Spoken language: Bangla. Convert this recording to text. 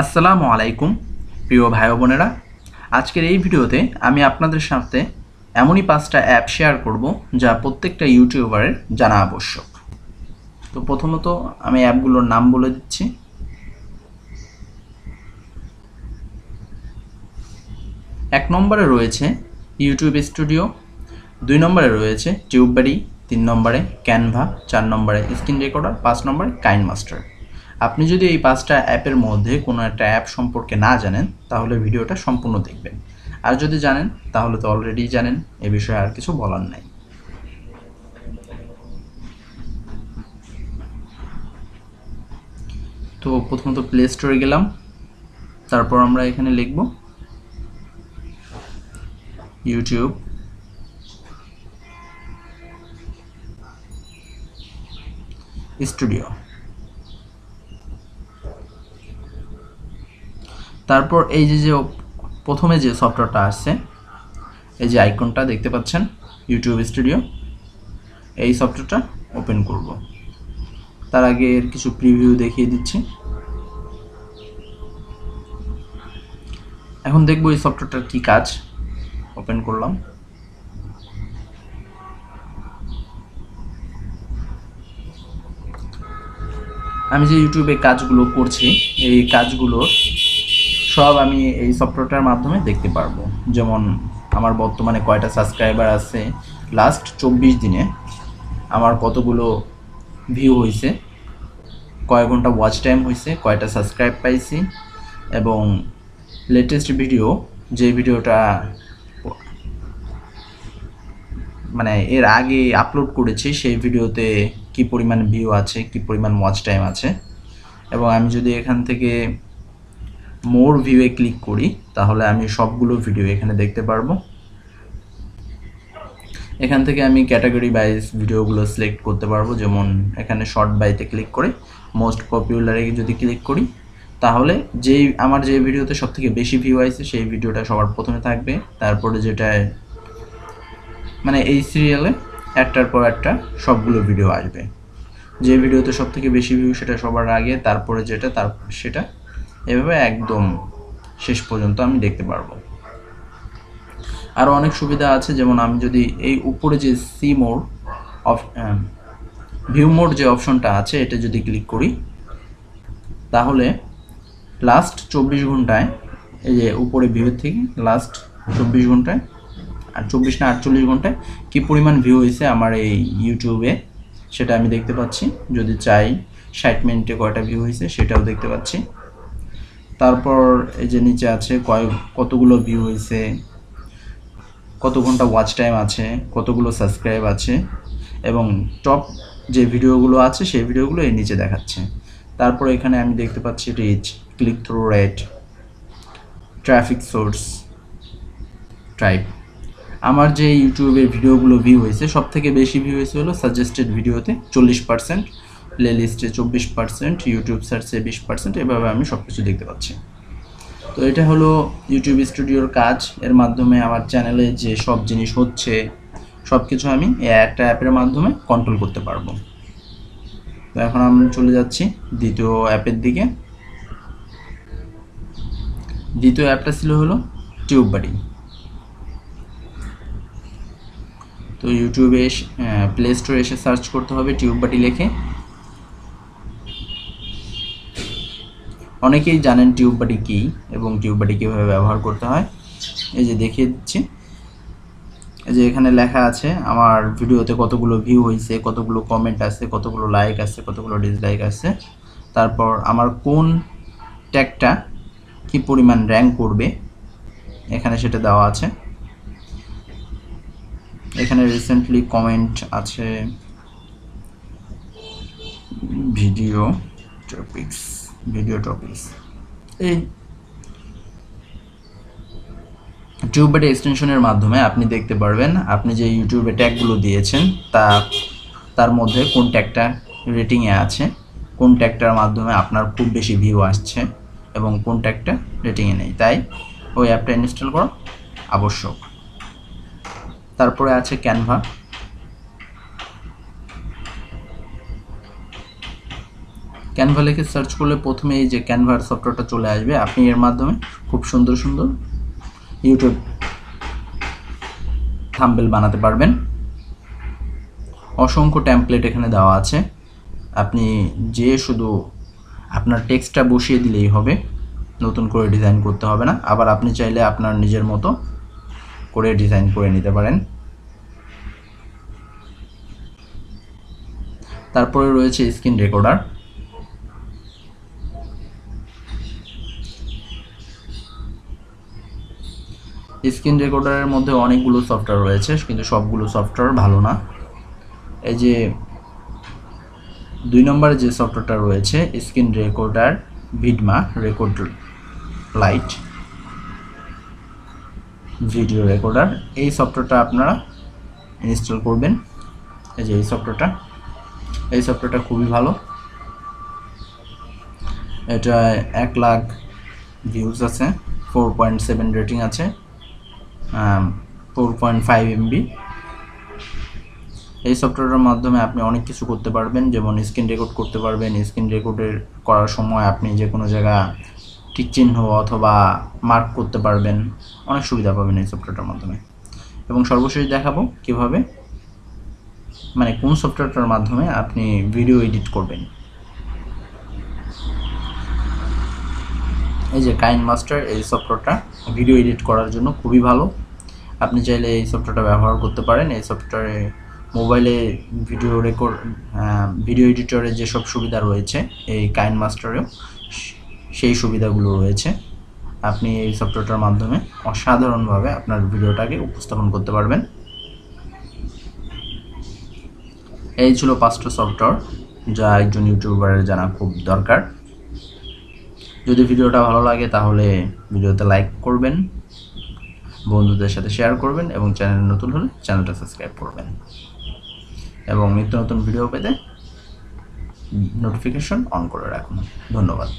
আসসালামু আলাইকুম প্রিয় ভাই ও বোনেরা। আজকের এই ভিডিওতে আমি আপনাদের সাথে এমনই 5টা অ্যাপ শেয়ার করব যা প্রত্যেকটা ইউটিউবারের জানা আবশ্যক। তো প্রথমত আমি অ্যাপগুলোর নাম বলে দিচ্ছি। এক নম্বরে রয়েছে ইউটিউব স্টুডিও, 2 নম্বরে রয়েছে টিউববারি, 3 নম্বরে ক্যানভা, 4 নম্বরে স্ক্রিন রেকর্ডার, 5 নম্বরে কাইনমাস্টার। আপনি যদি এই 5টা অ্যাপের মধ্যে কোনো একটা অ্যাপ সম্পর্কে না জানেন তাহলে ভিডিওটা সম্পূর্ণ দেখবেন, আর যদি জানেন তাহলে তো অলরেডি জানেন, এ বিষয়ে আর কিছু বলার নাই। তো প্রথমত প্লে স্টোরে গেলাম, তারপর আমরা এখানে লিখব ইউটিউব স্টুডিও। তারপর এই যে প্রথমে যে সফটওয়্যারটা আসছে, এই যে আইকনটা দেখতে পাচ্ছেন ইউটিউব স্টুডিও, এই সফটওয়্যারটা ওপেন করব। তার আগে এর কিছু প্রিভিউ দেখিয়ে দিচ্ছি। এখন দেখব এই সফটওয়্যারটার কি কাজ। ওপেন করলাম। আমি যে ইউটিউবে কাজগুলো করছি এই কাজগুলোর সব আমি এই সফটওয়্যারটার মাধ্যমে দেখতে পারবো। যেমন আমার বর্তমানে কয়টা সাবস্ক্রাইবার আছে, লাস্ট 24 দিনে আমার কতগুলো ভিউ হয়েছে, কয় ঘন্টা ওয়াচ টাইম হয়েছে, কয়টা সাবস্ক্রাইব পাইছি, এবং লেটেস্ট ভিডিও যে ভিডিওটা মানে এর আগে আপলোড করেছি সেই ভিডিওতে কি পরিমাণ ভিউ আছে, কি পরিমাণ ওয়াচ টাইম আছে। এবং আমি যদি এখান থেকে মোর ভিউয়ে ক্লিক করি তাহলে আমি সবগুলো ভিডিও এখানে দেখতে পারবো। এখান থেকে আমি ক্যাটাগরি ওয়াইজ ভিডিওগুলো সিলেক্ট করতে পারবো। যেমন এখানে শর্ট বাইতে ক্লিক করে মোস্ট পপুলারে যদি ক্লিক করি তাহলে আমার যে ভিডিওতে সবথেকে বেশি ভিউ আছে সেই ভিডিওটা সবার প্রথমে থাকবে। তারপরে যেটা মানে এই সিরিয়ালে একটার পর একটা সবগুলো ভিডিও আসবে। যে ভিডিওতে সবথেকে বেশি ভিউ সেটা সবার আগে, তারপরে যেটা, তারপর সেটা, এভাবে একদম শেষ পর্যন্ত আমি দেখতে পারবো। আরও অনেক সুবিধা আছে। যেমন আমি যদি এই উপরে যে সি মোড ভিউ মোড যে অপশনটা আছে এটা যদি ক্লিক করি তাহলে লাস্ট 24 ঘন্টায় এই যে উপরে ভিউ থেকে লাস্ট 24 ঘন্টায় আর 24 না 48 ঘন্টায় কি পরিমাণ ভিউ হয়েছে আমার এই ইউটিউবে সেটা আমি দেখতে পাচ্ছি। যদি চাই 60 মিনিটে কয়টা ভিউ হয়েছে সেটাও দেখতে পাচ্ছি। তারপর এই যে নিচে আছে কতগুলো ভিউ হয়েছে, কত ঘন্টা ওয়াচ টাইম আছে, কতগুলো সাবস্ক্রাইব আছে, এবং টপ যে ভিডিওগুলো আছে সেই ভিডিওগুলো এর নিচে দেখাচ্ছে। তারপর এখানে আমি দেখতে পাচ্ছি reach, click through rate, traffic source type. আমার যে ইউটিউবের ভিডিওগুলো ভিউ হয়েছে সব থেকে বেশি ভিউ হয়েছে হলো সাজেস্টেড ভিডিওতে 40%, প্লে লিস্টে 24%, ইউটিউব সার্চে 20%, এভাবে আমি সব কিছু দেখতে পাচ্ছি। তো এটা হলো ইউটিউব স্টুডিওর কাজ। এর মাধ্যমে আমার চ্যানেলে যে সব জিনিস হচ্ছে সব কিছু আমি এই একটা অ্যাপের মাধ্যমে কন্ট্রোল করতে পারবো। তো এখন আমি চলে যাচ্ছি দ্বিতীয় অ্যাপের দিকে। দ্বিতীয় অ্যাপটা ছিল হলো টিউববারি। তো ইউটিউবে প্লে স্টোরে এসে সার্চ করতে হবে টিউববারি লিখে। অনেকেই জানেন টিউববারি কী এবং টিউববারি কীভাবে ব্যবহার করতে হয়। এই যে দেখিয়ে দিচ্ছি। এই যে এখানে লেখা আছে আমার ভিডিওতে কতগুলো ভিউ হয়েছে, কতগুলো কমেন্ট আছে, কতগুলো লাইক আছে, কতগুলো ডিসলাইক আছে, তারপর আমার কোন ট্যাগটা কি পরিমাণ র্যাঙ্ক করবে এখানে সেটা দেওয়া আছে। এখানে রিসেন্টলি কমেন্ট আছে, ভিডিও টপিকস। এই টিউববারি এক্সটেনশনের মাধ্যমে আপনি দেখতে পারবেন আপনি যে ইউটিউবে ট্যাগগুলো দিয়েছেন তার মধ্যে কোন ট্যাগটা রেটিংয়ে আছে, কোন ট্যাগটার মাধ্যমে আপনার খুব বেশি ভিউ আসছে এবং কোন ট্যাগটা রেটিংয়ে নেই। তাই ওই অ্যাপটা ইনস্টল করা আবশ্যক। তারপরে আছে ক্যানভা। ক্যানভা লিখে সার্চ করলে প্রথমে এই যে ক্যানভার সফটওয়্যারটা চলে আসবে। আপনি এর মাধ্যমে খুব সুন্দর সুন্দর ইউটিউব থাম্বনেল বানাতে পারবেন। অসংখ্য টেমপ্লেট এখানে দেওয়া আছে, আপনি যে শুধু আপনার টেক্সটটা বসিয়ে দিলেই হবে, নতুন করে ডিজাইন করতে হবে না। আবার আপনি চাইলে আপনার নিজের মতো করে ডিজাইন করে নিতে পারেন। তারপরে রয়েছে স্ক্রিন রেকর্ডার। স্ক্রিন রেকর্ডারের মধ্যে অনেকগুলো সফটওয়্যার রয়েছে, কিন্তু সবগুলো সফটওয়্যার ভালো না। এই যে 2 নম্বরে যে সফটওয়্যারটা রয়েছে স্ক্রিন রেকর্ডার ভিডমা রেকর্ড লাইট ভিডিও রেকর্ডার, এই সফটওয়্যারটা আপনারা ইনস্টল করবেন। এই যে এই সফটওয়্যারটা খুবই ভালো। এটা 1 লাখ ভিউজ আছে, 4.7 রেটিং আছে, 4.5 MB। এই সফটওয়্যারের মাধ্যমে আপনি অনেক কিছু করতে পারবেন, যেমন স্ক্রিন রেকর্ড করতে পারবেন। স্ক্রিন রেকর্ডের করার সময় আপনি যে কোনো জায়গা টিক চিহ্ন অথবা মার্ক করতে পারবেন, অনেক সুবিধা পাবেন এই সফটওয়্যারটার মাধ্যমে। এবং সর্বশেষ দেখাবো কিভাবে, মানে কোন সফটওয়্যারটার মাধ্যমে আপনি ভিডিও এডিট করবেন। এই যে কাইনমাস্টার, এই সফটওয়্যারটা ভিডিও এডিট করার জন্য খুবই ভালো। আপনি চাইলে এই সফটওয়্যারটা ব্যবহার করতে পারেন। এই সফটওয়্যারে মোবাইলে ভিডিও এডিটরের যেসব সুবিধা রয়েছে এই কাইনমাস্টারেও সেই সুবিধাগুলো রয়েছে। আপনি এই সফটওয়্যারটার মাধ্যমে অসাধারণভাবে আপনার ভিডিওটাকে উপস্থাপন করতে পারবেন। এই ছিল 5টা সফটওয়্যার যা একজন ইউটিউবারের জানা খুব দরকার। যদি ভিডিওটা ভালো লাগে তাহলে ভিডিওতে লাইক করবেন, বন্ধুদের সাথে শেয়ার করবেন এবং চ্যানেল নতুন হলে চ্যানেলটা সাবস্ক্রাইব করবেন এবং নিত্য নতুন ভিডিও পেতে নোটিফিকেশন অন করে রাখুন। ধন্যবাদ।